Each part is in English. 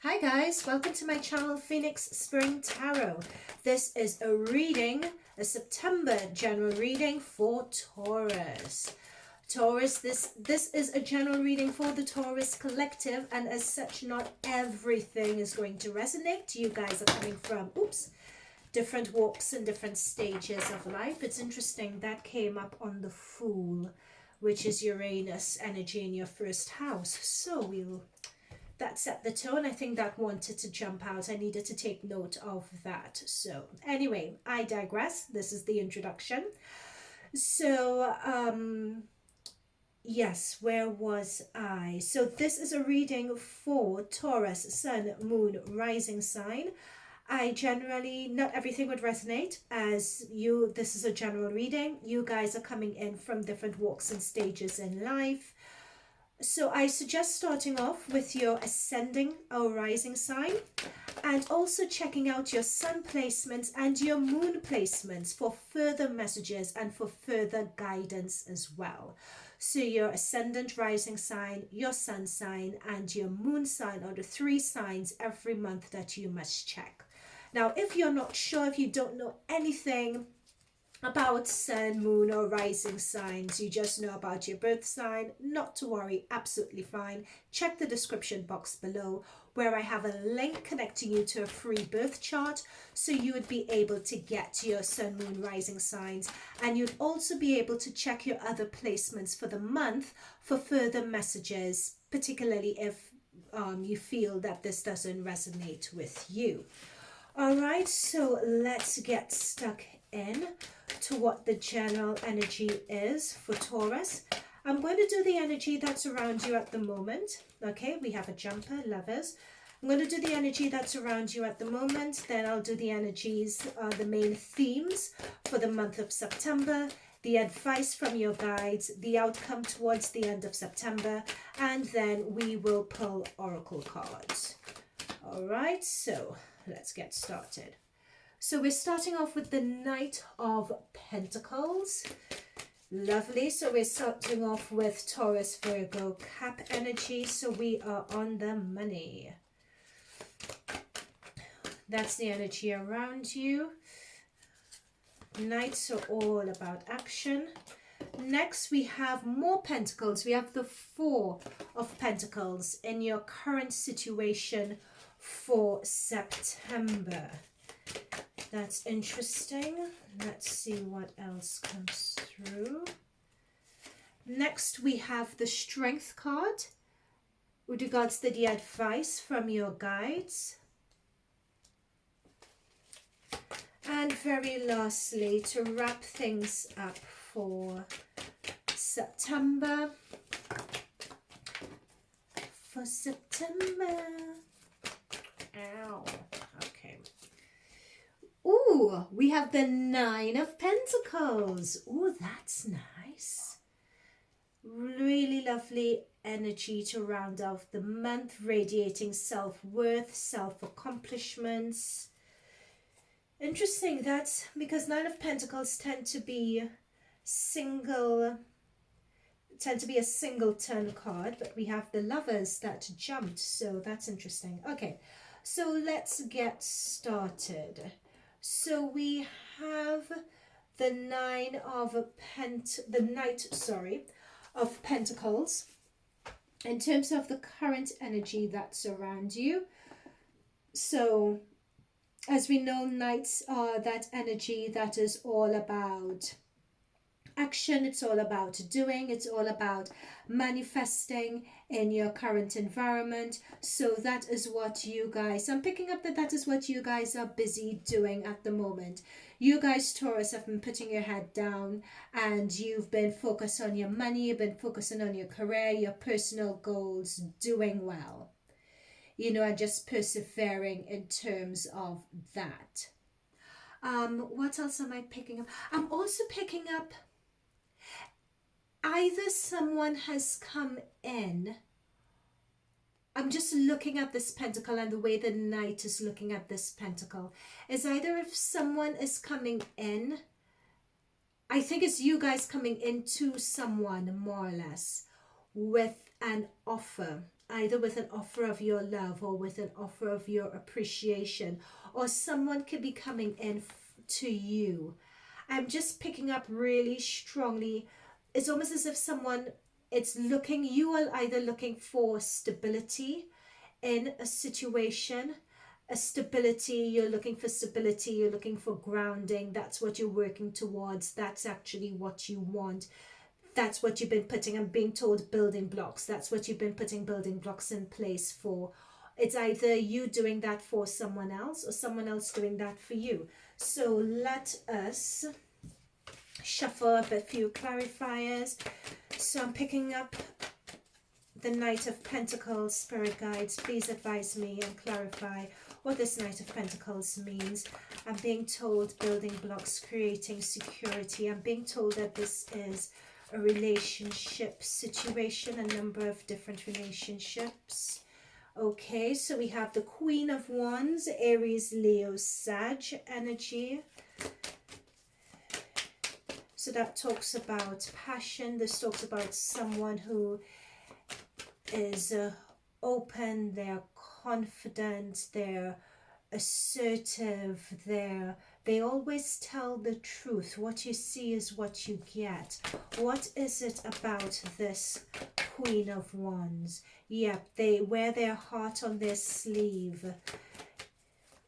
Hi guys, welcome to my channel Phoenix Spring Tarot. This is a reading, a September general reading for Taurus. Taurus, this is a general reading for the Taurus collective, and as such not everything is going to resonate. You guys are coming from, different walks and different stages of life. It's interesting that came up on the Fool, which is Uranus energy in your first house. So that set the tone. I think that wanted to jump out. I needed to take note of that. So anyway, I digress. This is the introduction. So yes, where was I? So this is a reading for Taurus, Sun, Moon, Rising sign. I generally, not everything would resonate as you, this is a general reading. You guys are coming in from different walks and stages in life. So I suggest starting off with your ascending or rising sign, and also checking out your sun placements and your moon placements for further messages and for further guidance as well. So your ascendant rising sign, your sun sign, and your moon sign are the three signs every month that you must check. Now, if you're not sure, if you don't know anything about sun, moon, or rising signs, you just know about your birth sign, not to worry, absolutely fine. Check the description box below where I have a link connecting you to a free birth chart, so you would be able to get your sun, moon, rising signs, and you'd also be able to check your other placements for the month for further messages, particularly if you feel that this doesn't resonate with you. All right, so let's get stuck in to what the general energy is for Taurus. I'm going to do the energy that's around you at the moment. Okay, we have a jumper, lovers. I'm going to do the energy that's around you at the moment. Then I'll do the energies, the main themes for the month of September, the advice from your guides, the outcome towards the end of September, and then we will pull oracle cards. All right, so let's get started. So we're starting off with the Knight of Pentacles. Lovely. So we're starting off with Taurus, Virgo, Cap energy. So we are on the money. That's the energy around you. Knights are all about action. Next, we have more Pentacles. We have the Four of Pentacles in your current situation for September. That's interesting. Let's see what else comes through. Next, we have the Strength card with regards to the advice from your guides. And very lastly, to wrap things up for September. For September. Ow. Okay. Ooh, we have the Nine of Pentacles. Ooh, that's nice. Really lovely energy to round off the month, radiating self-worth, self-accomplishments. Interesting, that's because Nine of Pentacles tend to be a single turn card, but we have the Lovers that jumped, so that's interesting. Okay, so let's get started. So we have the Knight of Pentacles in terms of the current energy that's around you. So as we know, Knights are that energy that is all about action, it's all about doing, it's all about manifesting in your current environment. So that is what you guys, I'm picking up that is what you guys are busy doing at the moment. You guys, Taurus, have been putting your head down and you've been focused on your money, you've been focusing on your career, your personal goals, doing well, you know, and just persevering in terms of that. What else am I picking up? I'm also picking up either someone has come in. I'm just looking at this pentacle and the way the Knight is looking at this pentacle is either if someone is coming in, I think it's you guys coming into someone more or less with an offer either with an offer of your love or with an offer of your appreciation, or someone could be coming in to you. I'm just picking up really strongly. It's almost as if someone, it's looking, you are either looking for stability in a situation, a stability, you're looking for stability, you're looking for grounding, that's what you're working towards, that's actually what you want. That's what you've been putting, I'm being told, building blocks. That's what you've been putting building blocks in place for. It's either you doing that for someone else or someone else doing that for you. So let us shuffle up a few clarifiers. So I'm picking up the Knight of Pentacles. Spirit guides, please advise me and clarify what this Knight of Pentacles means. I'm being told building blocks, creating security. I'm being told that this is a relationship situation, a number of different relationships. Okay, so we have the Queen of Wands, Aries, Leo, Sag energy. So that talks about passion. This talks about someone who is open, they're confident, they're assertive, they always tell the truth. What you see is what you get. What is it about this Queen of Wands? Yep, they wear their heart on their sleeve.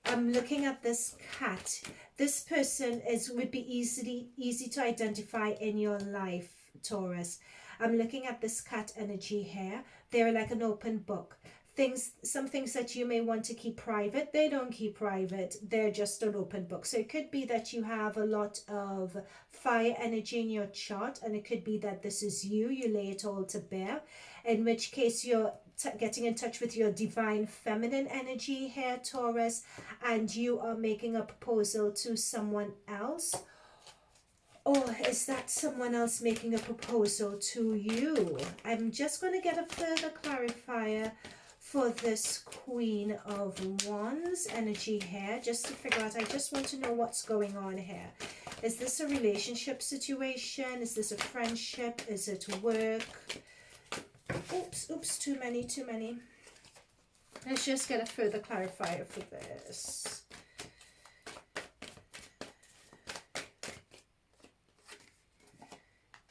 I'm looking at this cat. This person would be easy to identify in your life, Taurus. I'm looking at this cat energy here. They're like an open book. Some things that you may want to keep private, they don't keep private. They're just an open book. So it could be that you have a lot of fire energy in your chart, and it could be that this is you lay it all to bear, in which case you're getting in touch with your divine feminine energy here, Taurus, and you are making a proposal to someone else. Or is that someone else making a proposal to you? I'm just going to get a further clarifier for this Queen of Wands energy here, just to figure out. I just want to know what's going on here. Is this a relationship situation? Is this a friendship? Is it work? Oops, too many. Let's just get a further clarifier for this.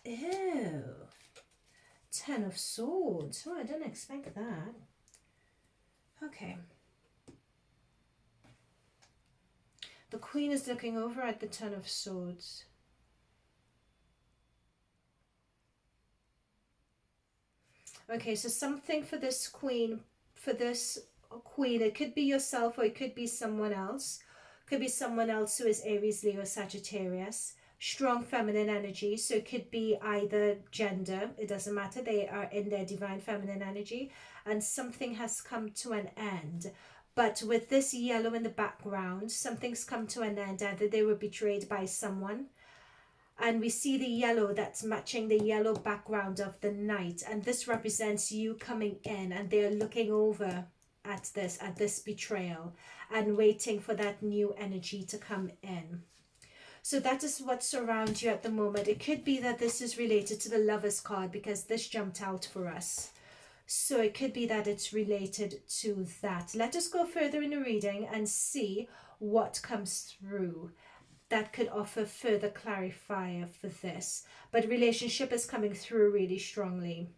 Ew. 10 of Swords. Oh, I didn't expect that. Okay. The Queen is looking over at the 10 of Swords. Okay, so something for this Queen, it could be yourself or it could be someone else. Could be someone else who is Aries, Leo, Sagittarius. Strong feminine energy, so it could be either gender, it doesn't matter, they are in their divine feminine energy, and something has come to an end. But with this yellow in the background, something's come to an end. Either they were betrayed by someone, and we see the yellow that's matching the yellow background of the Knight, and this represents you coming in, and they're looking over at this betrayal and waiting for that new energy to come in. So that is what surrounds you at the moment. It could be that this is related to the Lovers card because this jumped out for us. So it could be that it's related to that. Let us go further in the reading and see what comes through. That could offer further clarifier for this. But relationship is coming through really strongly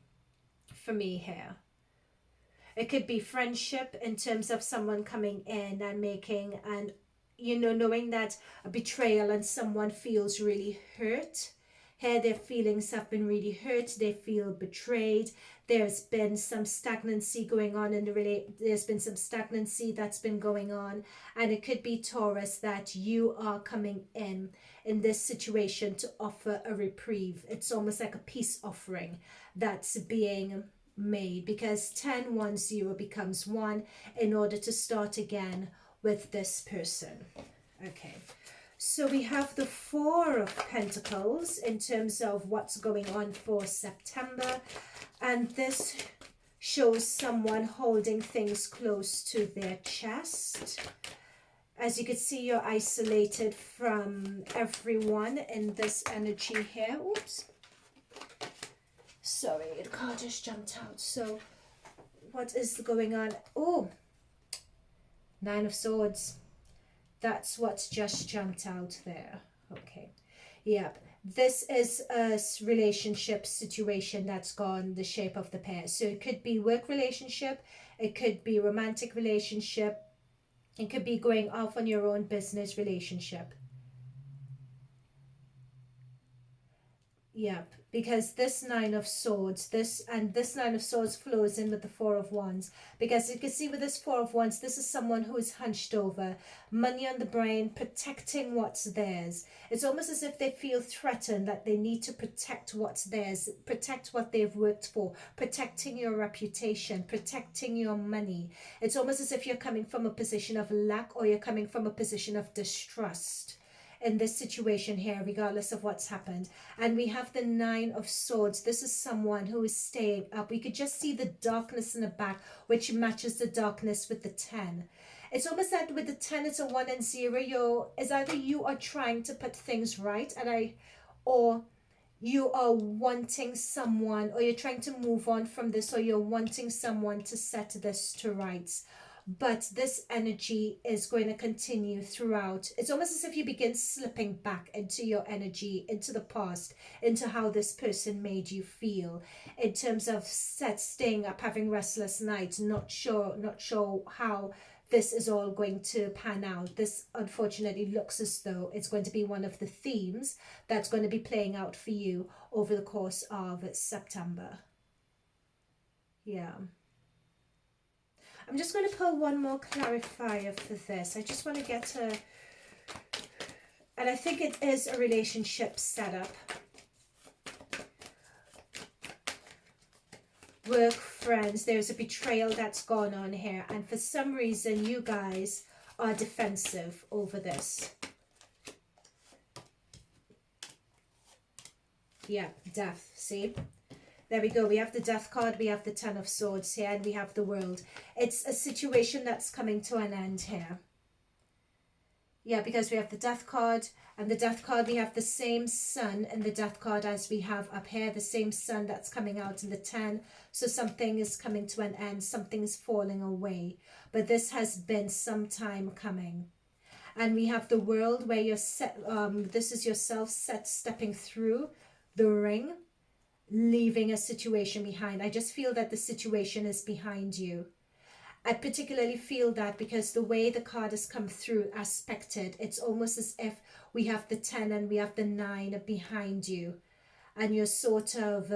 for me here. It could be friendship in terms of someone coming in and making an, knowing that a betrayal and someone feels really hurt. Here their feelings have been really hurt. They feel betrayed. There's been some stagnancy going on there's been some stagnancy that's been going on. And it could be, Taurus, that you are coming in this situation to offer a reprieve. It's almost like a peace offering that's being made, because 10-1-0 becomes 1 in order to start again with this person. Okay, so we have the 4 of Pentacles in terms of what's going on for September, and this shows someone holding things close to their chest. As you can see, you're isolated from everyone in this energy here. Oops. Sorry, the card just jumped out. So what is going on? Oh, Nine of Swords. That's what's just jumped out there. Okay. Yep. This is a relationship situation that's gone the shape of the pear. So it could be work relationship. It could be romantic relationship. It could be going off on your own business relationship. Yep, because this Nine of Swords, this Nine of Swords flows in with the Four of Wands. Because you can see with this Four of Wands, this is someone who is hunched over, money on the brain, protecting what's theirs. It's almost as if they feel threatened, that they need to protect what's theirs, protect what they've worked for, protecting your reputation, protecting your money. It's almost as if you're coming from a position of lack, or you're coming from a position of distrust in this situation here, regardless of what's happened. And we have the Nine of Swords. This is someone who is staying up. We could just see the darkness in the back, which matches the darkness with the 10. It's almost like with the 10, it's a 1 and 0. It's either you are trying to put things right, or you are wanting someone, or you're trying to move on from this, or you're wanting someone to set this to rights. But this energy is going to continue throughout. It's almost as if you begin slipping back into your energy, into the past, into how this person made you feel, in terms of staying up, having restless nights, not sure how this is all going to pan out. This unfortunately looks as though it's going to be one of the themes that's going to be playing out for you over the course of September. Yeah. I'm just going to pull one more clarifier for this. I just want to get to, and I think it is a relationship setup. Work, friends, there's a betrayal that's gone on here, and for some reason you guys are defensive over this. Yeah, death, see? There we go. We have the Death card, we have the Ten of Swords here, and we have the World. It's a situation that's coming to an end here. Yeah, because we have the Death card, and the Death card, we have the same Sun in the Death card as we have up here, the same Sun that's coming out in the 10. So something is coming to an end, something is falling away. But this has been some time coming. And we have the World, where you're this is yourself stepping through the ring, leaving a situation behind. I just feel that the situation is behind you. I particularly feel that because the way the card has come through aspected, it's almost as if we have the 10 and we have the 9 behind you, and you're sort of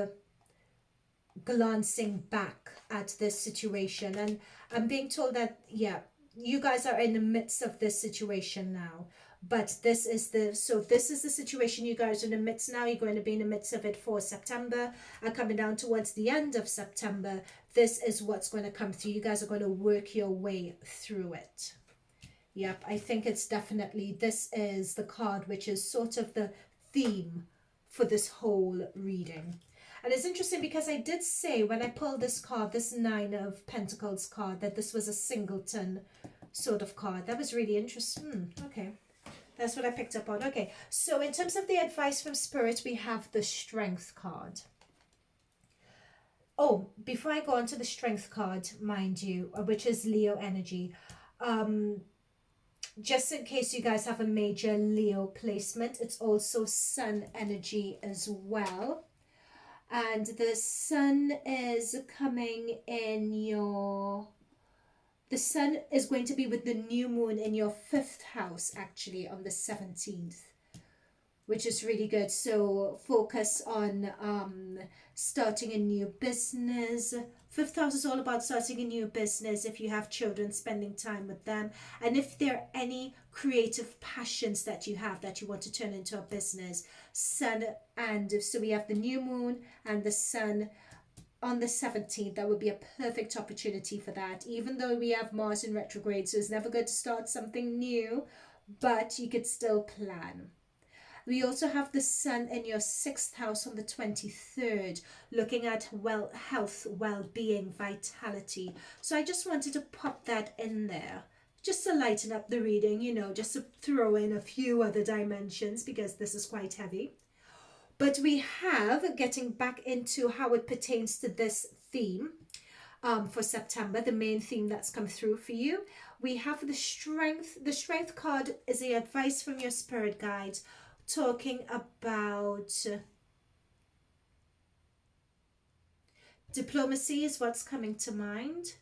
glancing back at this situation. And I'm being told that, yeah, you guys are in the midst of this situation now. But this is the situation you guys are in the midst now. You're going to be in the midst of it for September, and coming down towards the end of September, this is what's going to come through. You guys are going to work your way through it. Yep, I think it's definitely, this is the card which is sort of the theme for this whole reading. And it's interesting because I did say when I pulled this card, this 9 of Pentacles card, that this was a singleton sort of card. That was really interesting. Okay. That's what I picked up on. Okay, so in terms of the advice from Spirit, we have the Strength card. Oh, before I go on to the Strength card, mind you, which is Leo energy, just in case you guys have a major Leo placement, it's also Sun energy as well. And the Sun is coming in your... The Sun is going to be with the new moon in your 5th house, actually, on the 17th, which is really good. So focus on starting a new business. 5th house is all about starting a new business. If you have children, spending time with them. And if there are any creative passions that you have that you want to turn into a business, Sun, and so we have the new moon and the Sun on the 17th, that would be a perfect opportunity for that. Even though we have Mars in retrograde, so it's never good to start something new, but you could still plan. We also have the Sun in your 6th house on the 23rd, looking at health, well-being, vitality. So I just wanted to pop that in there, just to lighten up the reading, you know, just to throw in a few other dimensions, because this is quite heavy. But we have, getting back into how it pertains to this theme, for September, the main theme that's come through for you. We have the strength. The strength card is the advice from your spirit guides, talking about diplomacy is what's coming to mind.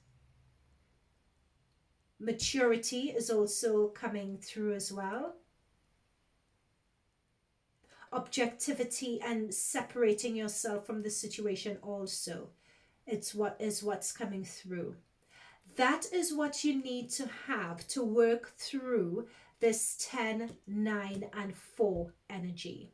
Maturity is also coming through as well. Objectivity and separating yourself from the situation also. It's what's coming through. That is what you need to have to work through this 10, 9, and 4 energy.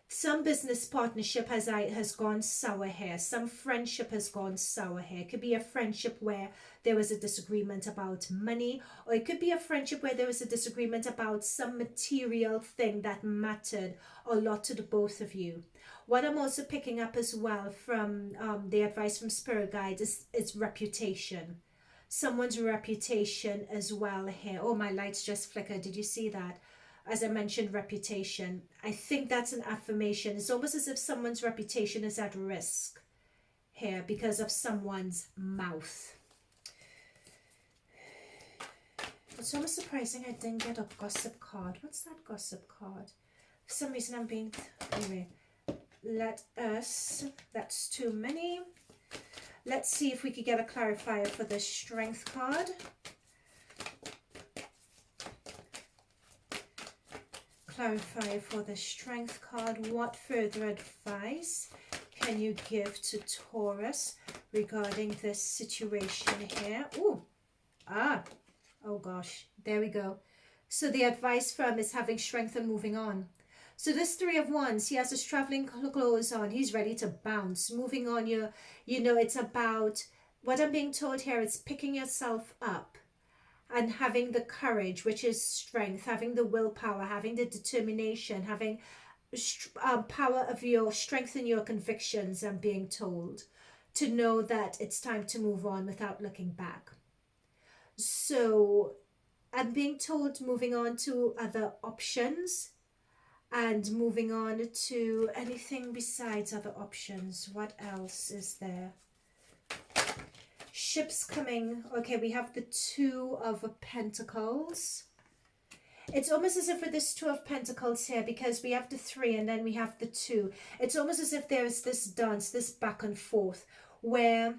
Some business partnership has gone sour here. Some friendship has gone sour here. It could be a friendship where there was a disagreement about money, or it could be a friendship where there was a disagreement about some material thing that mattered a lot to the both of you. What I'm also picking up as well from the advice from spirit guides is reputation. Someone's reputation as well here. Oh, my lights just flickered. Did you see that? As I mentioned, reputation. I think that's an affirmation. It's almost as if someone's reputation is at risk here because of someone's mouth. It's almost surprising I didn't get a gossip card. What's that gossip card? For some reason I'm being... Anyway, that's too many. Let's see if we could get a clarifier for the strength card. Clarify for the strength card. What further advice can you give to Taurus regarding this situation here? Oh gosh, there we go. So the advice from is having strength and moving on. So this Three of Wands, he has his traveling clothes on. He's ready to bounce. Moving on, you know, it's about, what I'm being told here, it's picking yourself up and having the courage, which is strength, having the willpower, having the determination, having power of your strength in your convictions, I'm being told, to know that it's time to move on without looking back. So I'm being told moving on to other options and moving on to anything besides other options. What else is there? Ships coming. Okay, we have the Two of Pentacles. It's almost as if with this Two of Pentacles here, because we have the 3 and then we have the 2. It's almost as if there is this dance, this back and forth, where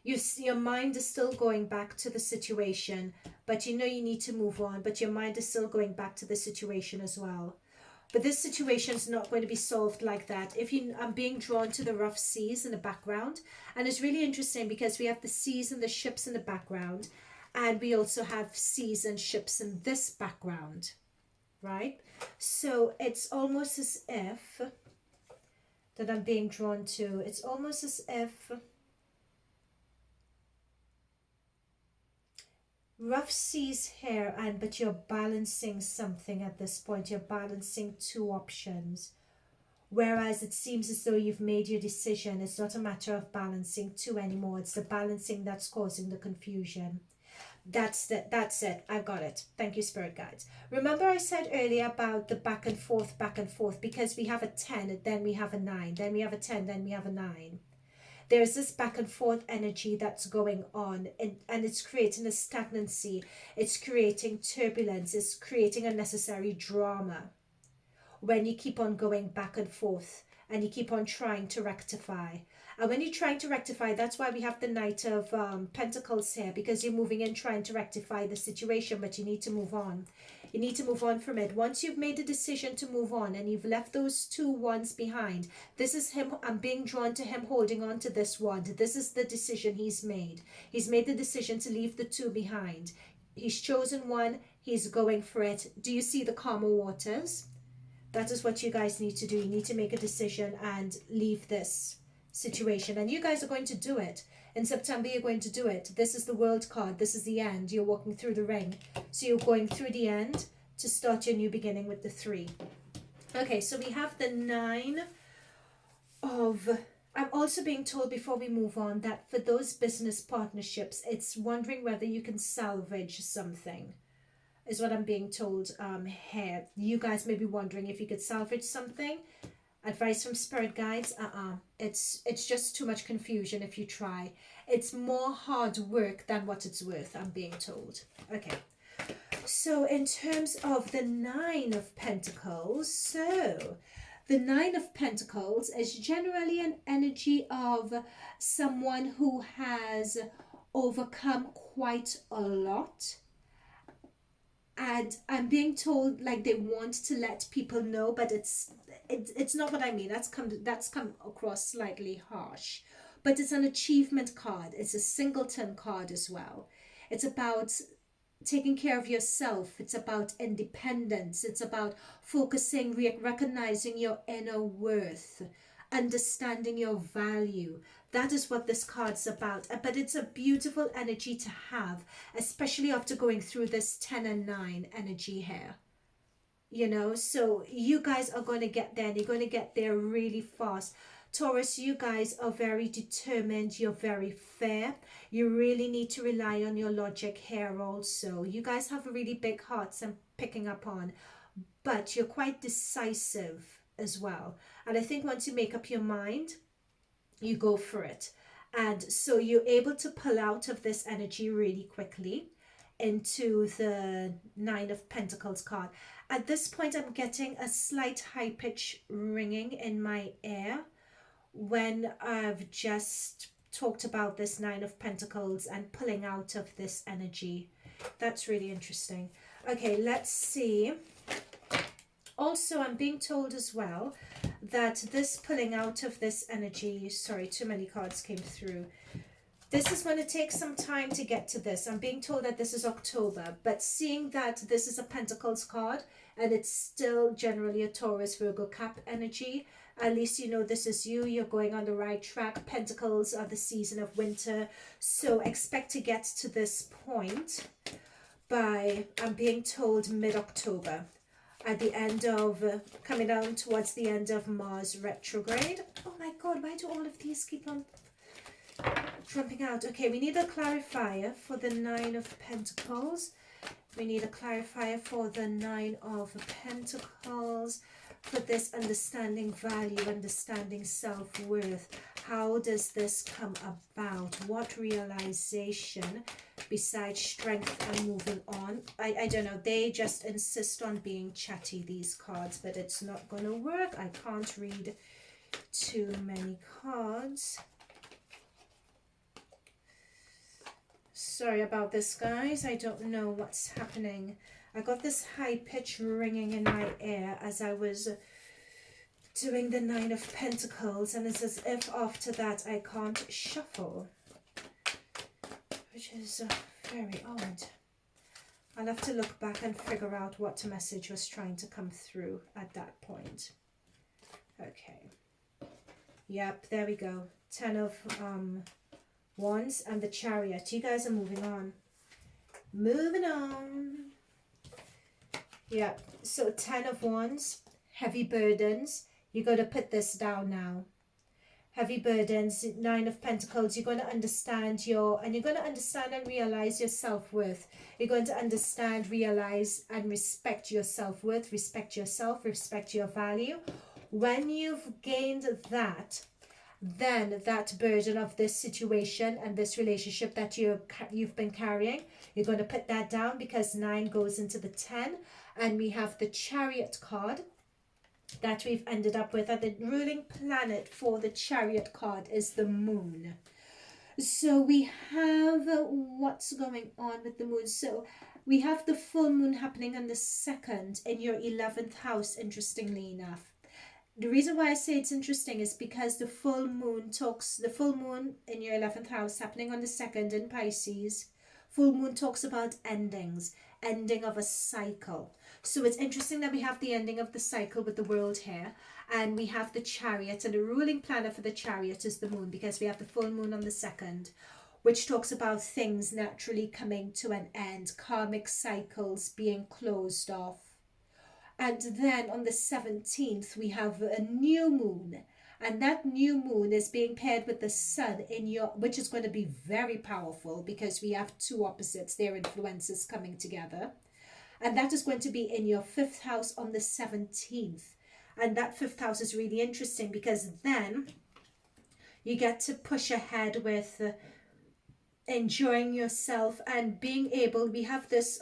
your mind is still going back to the situation, but you know you need to move on, but your mind is still going back to the situation as well. But this situation is not going to be solved like that. I'm being drawn to the rough seas in the background. And it's really interesting because we have the seas and the ships in the background. And we also have seas and ships in this background. Right? So it's almost as if that I'm being drawn to. It's almost as if rough seas here, but you're balancing something at this point. You're balancing two options, whereas it seems as though you've made your decision. It's not a matter of balancing two anymore. It's the balancing that's causing the confusion. That's it. I've got it. Thank you, spirit guides. Remember I said earlier about the back and forth, because we have a 10, then we have a 9, then we have a 10, then we have a 9. There's this back and forth energy that's going on, and it's creating a stagnancy. It's creating turbulence. It's creating unnecessary drama when you keep on going back and forth and you keep on trying to rectify. And when you're trying to rectify, that's why we have the Knight of Pentacles here, because you're moving in trying to rectify the situation, but you need to move on. You need to move on from it. Once you've made a decision to move on and you've left those 2 ones behind, this is him. I'm being drawn to him holding on to this one. This is the decision he's made. He's made the decision to leave the 2 behind. He's chosen one. He's going for it. Do you see the calmer waters? That is what you guys need to do. You need to make a decision and leave this situation. And you guys are going to do it. In September, you're going to do it. This is the World card. This is the end. You're walking through the ring. So you're going through the end to start your new beginning with the 3. Okay, so we have the 9 of... I'm also being told before we move on that for those business partnerships, it's wondering whether you can salvage something, is what I'm being told here. You guys may be wondering if you could salvage something. Advice from spirit guides, it's just too much confusion if you try. It's more hard work than what it's worth, I'm being told. Okay. So in terms of the Nine of Pentacles, so the Nine of Pentacles is generally an energy of someone who has overcome quite a lot. And I'm being told like they want to let people know, but it's not what I mean. That's come across slightly harsh. But it's an achievement card. It's a singleton card as well. It's about taking care of yourself. It's about independence. It's about focusing, recognizing your inner worth, understanding your value. That is what this card's about. But it's a beautiful energy to have, especially after going through this 10 and 9 energy here. You know, so you guys are going to get there, and you're going to get there really fast. Taurus, you guys are very determined. You're very fair. You really need to rely on your logic here also. You guys have really big hearts I'm picking up on, but you're quite decisive as well. And I think once you make up your mind, you go for it. And so you're able to pull out of this energy really quickly into the Nine of Pentacles card. At this point, I'm getting a slight high pitch ringing in my ear when I've just talked about this Nine of Pentacles and pulling out of this energy. That's really interesting. Okay, let's see. Also, I'm being told as well that this pulling out of this energy, sorry, too many cards came through. This is going to take some time to get to this. I'm being told that this is October, but seeing that this is a Pentacles card and it's still generally a Taurus, Virgo, Cap energy, at least you know this is you. You're going on the right track. Pentacles are the season of winter, so expect to get to this point by, I'm being told, mid-October. At the end of, coming down towards the end of Mars retrograde. Oh my god, why do all of these keep on jumping out? Okay, we need a clarifier for the Nine of Pentacles. We need a clarifier for the Nine of Pentacles. For this understanding value, understanding self-worth. How does this come about? What realization besides strength and moving on? I don't know. They just insist on being chatty, these cards, but it's not going to work. I can't read too many cards. Sorry about this, guys. I don't know what's happening. I got this high pitch ringing in my ear as I was doing the Nine of Pentacles, and it's as if after that I can't shuffle, which is very odd. I'll have to look back and figure out what message was trying to come through at that point. Okay. Yep, there we go. 10 of Wands and the Chariot. You guys are moving on. Moving on. Yeah, so 10 of Wands, heavy burdens. You got to put this down now. Heavy burdens, 9 of Pentacles. You're going to understand you're going to understand and realize your self-worth. You're going to understand, realize, and respect your self-worth, respect yourself, respect your value. When you've gained that, then that burden of this situation and this relationship that you've been carrying, you're going to put that down, because 9 goes into the 10. And we have the Chariot card that we've ended up with. And the ruling planet for the Chariot card is the Moon. So we have what's going on with the Moon. So we have the full moon happening on the 2nd in your 11th house, interestingly enough. The reason why I say it's interesting is because the full moon in your 11th house happening on the 2nd in Pisces. Full moon talks about endings, ending of a cycle. So it's interesting that we have the ending of the cycle with the world here, and we have the Chariot, and the ruling planet for the Chariot is the Moon, because we have the full moon on the 2nd, which talks about things naturally coming to an end, karmic cycles being closed off. And then on the 17th, we have a new moon. And that new moon is being paired with the sun which is going to be very powerful, because we have two opposites, their influences coming together. And that is going to be in your 5th house on the 17th. And that fifth house is really interesting because then you get to push ahead with enjoying yourself and being able, we have this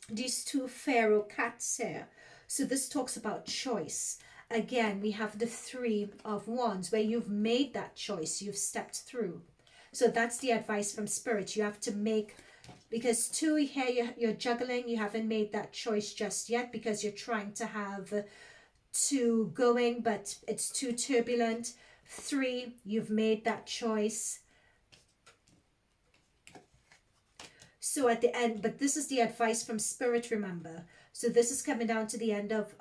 these two pharaoh cats here, so this talks about choice. Again, we have the three of wands where you've made that choice, you've stepped through. So that's the advice from spirit. You have to make, because two here you're juggling, you haven't made that choice just yet because you're trying to have two going, but it's too turbulent. Three, you've made that choice. So at the end, but this is the advice from spirit, remember. So this is coming down to the end of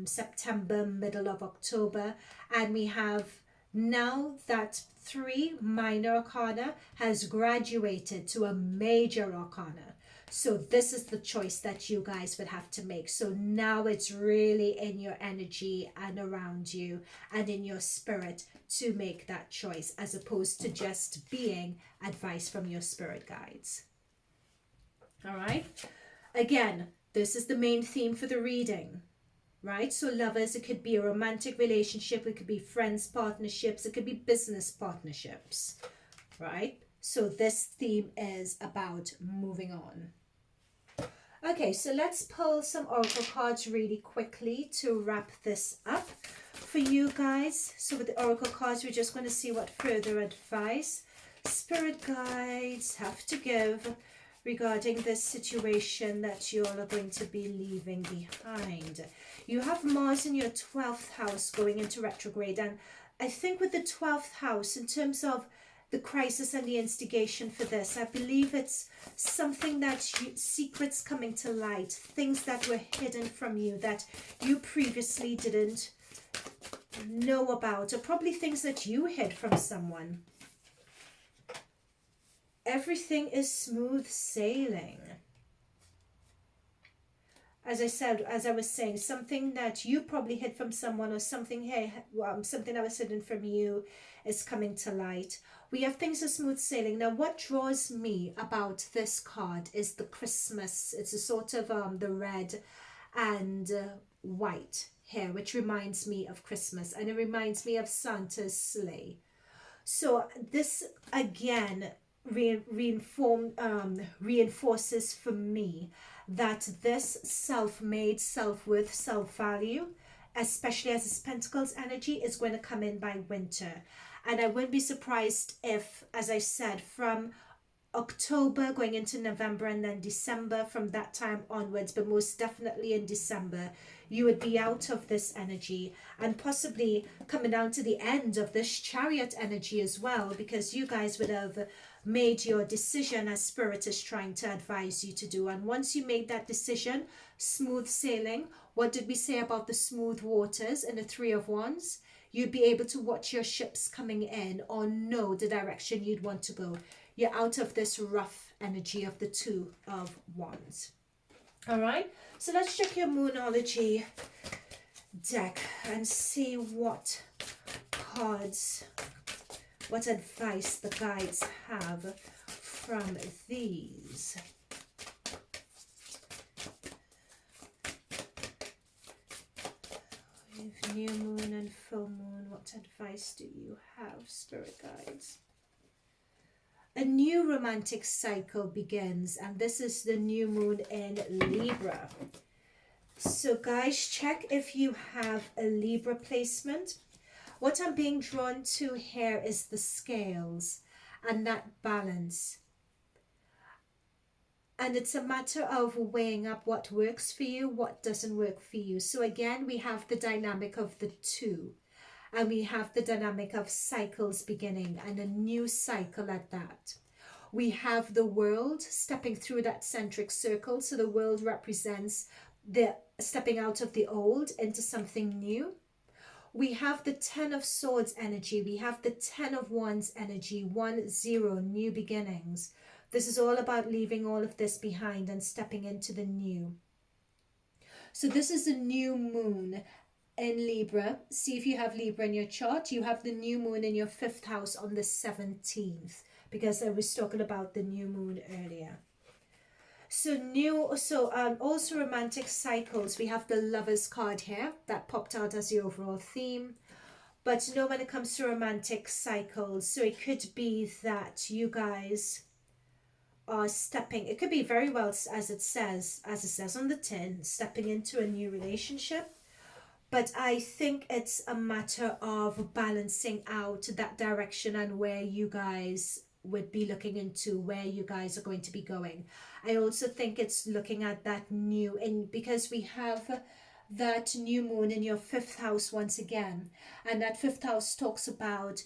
September, middle of October. And we have now that 3 minor arcana has graduated to a major arcana. So this is the choice that you guys would have to make. So now it's really in your energy and around you and in your spirit to make that choice, as opposed to just being advice from your spirit guides. All right. Again, this is the main theme for the reading, right? So lovers, it could be a romantic relationship, it could be friends, partnerships, it could be business partnerships, right? So this theme is about moving on. Okay, so let's pull some oracle cards really quickly to wrap this up for you guys. So with the oracle cards, we're just going to see what further advice spirit guides have to give regarding this situation that you all are going to be leaving behind. You have Mars in your 12th house going into retrograde, and I think with the 12th house, in terms of the crisis and the instigation for this, I believe it's something that secrets coming to light, things that were hidden from you that you previously didn't know about, or probably things that you hid from someone. Everything is smooth sailing. As I said, as I was saying, something that you probably hid from someone, or something here, something that was hidden from you is coming to light. We have things are smooth sailing. Now, what draws me about this card is the Christmas. It's a sort of the red and white here, which reminds me of Christmas, and it reminds me of Santa's sleigh. So this again reinforces for me that this self-made, self-worth, self-value, especially as this Pentacles energy, is going to come in by winter. And I wouldn't be surprised if, as I said, from October going into November and then December, from that time onwards, but most definitely in December, you would be out of this energy and possibly coming down to the end of this Chariot energy as well, because you guys would have made your decision as spirit is trying to advise you to do. And once you made that decision, smooth sailing. What did we say about the smooth waters in the Three of Wands? You'd be able to watch your ships coming in or know the direction you'd want to go. You're out of this rough energy of the Two of Wands. All right, so let's check your Moonology deck and see what cards, what advice the guides have from these. With new moon and full moon, what advice do you have, spirit guides? A new romantic cycle begins, and this is the new moon in Libra. So guys, check if you have a Libra placement. What I'm being drawn to here is the scales and that balance. And it's a matter of weighing up what works for you, what doesn't work for you. So again, we have the dynamic of the two. And we have the dynamic of cycles beginning, and a new cycle at that. We have the world stepping through that centric circle. So the world represents the stepping out of the old into something new. We have the Ten of Swords energy. We have the Ten of Wands energy. 1, 0, new beginnings. This is all about leaving all of this behind and stepping into the new. So this is a new moon in Libra. See if you have Libra in your chart. You have the new moon in your 5th house on the 17th, because I was talking about the new moon earlier. Also romantic cycles. We have the Lovers card here that popped out as the overall theme. But when it comes to romantic cycles, so it could be that you guys are stepping, it could be very well as it says on the tin, stepping into a new relationship. But I think it's a matter of balancing out that direction and where you guys would be looking into, where you guys are going to be going. I also think it's looking at that new, and because we have that new moon in your fifth house once again, and that fifth house talks about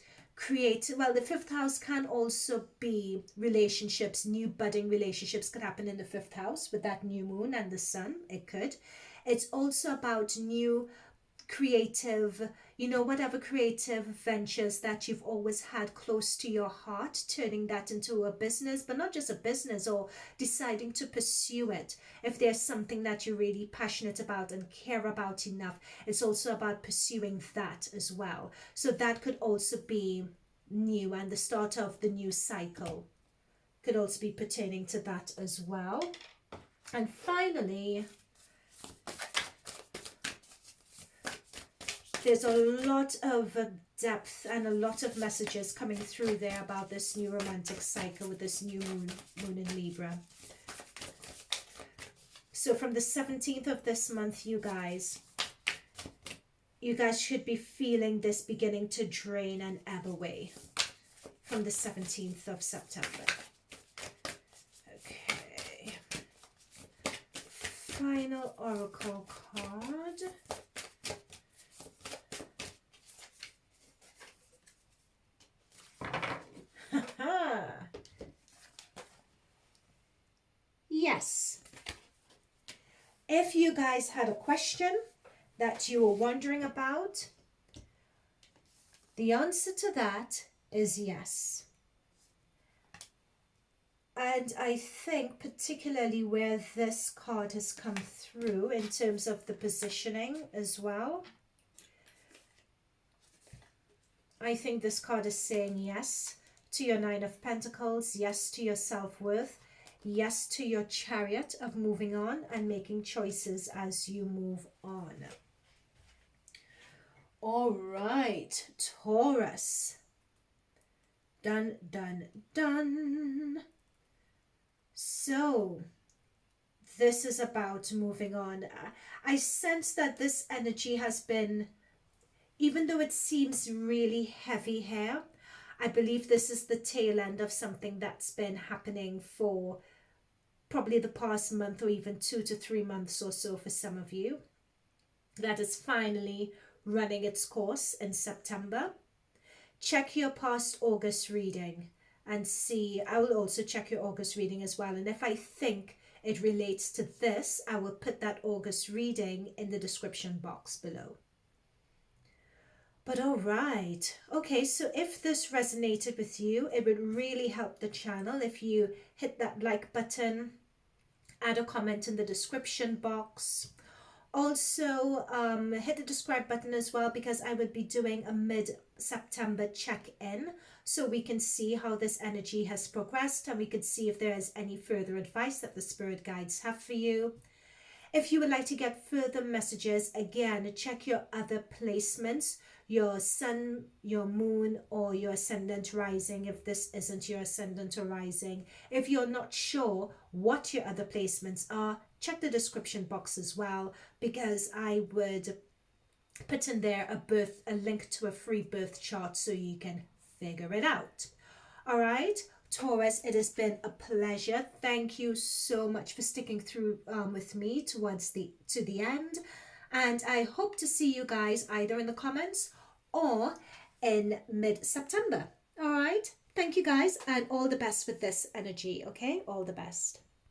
the fifth house can also be relationships. New budding relationships could happen in the fifth house with that new moon and the sun. It's also about new creative, whatever creative ventures that you've always had close to your heart, turning that into a business, but not just a business, or deciding to pursue it. If there's something that you're really passionate about and care about enough, it's also about pursuing that as well. So that could also be new, and the start of the new cycle could also be pertaining to that as well. And finally, there's a lot of depth and a lot of messages coming through there about this new romantic cycle with this new moon in Libra. So from the 17th of this month, you guys should be feeling this beginning to drain and ebb away from the 17th of September. Okay. Final oracle card. Yes. If you guys had a question that you were wondering about, the answer to that is yes. And I think particularly where this card has come through in terms of the positioning as well, I think this card is saying yes to your Nine of Pentacles, yes to your self-worth, yes to your Chariot of moving on and making choices as you move on. All right, Taurus. Dun, dun, dun. So, this is about moving on. I sense that this energy has been, even though it seems really heavy here, I believe this is the tail end of something that's been happening for probably the past month, or even 2 to 3 months or so for some of you. That is finally running its course in September. Check your past August reading and see. I will also check your August reading as well. And if I think it relates to this, I will put that August reading in the description box below. But all right, okay, so if this resonated with you, it would really help the channel if you hit that like button, add a comment in the description box. Also, hit the subscribe button as well, because I would be doing a mid-September check-in, so we can see how this energy has progressed and we can see if there is any further advice that the spirit guides have for you. If you would like to get further messages, again, check your other placements, your sun, your moon, or your ascendant rising, if this isn't your ascendant or rising. If you're not sure what your other placements are, check the description box as well, because I would put in there a link to a free birth chart so you can figure it out. All right, Taurus, it has been a pleasure. Thank you so much for sticking through with me to the end. And I hope to see you guys either in the comments or in mid-September. All right. Thank you guys, and all the best with this energy. Okay. All the best.